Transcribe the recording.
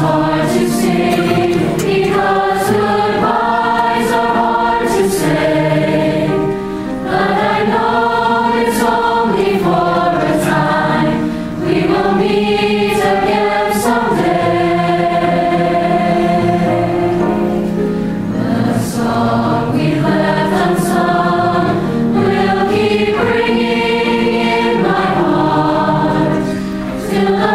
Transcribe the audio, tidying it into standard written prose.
hard to sing because goodbyes are hard to say. But I know it's only for a time. We will meet again someday. The song we left unsung will keep ringing in my heart till the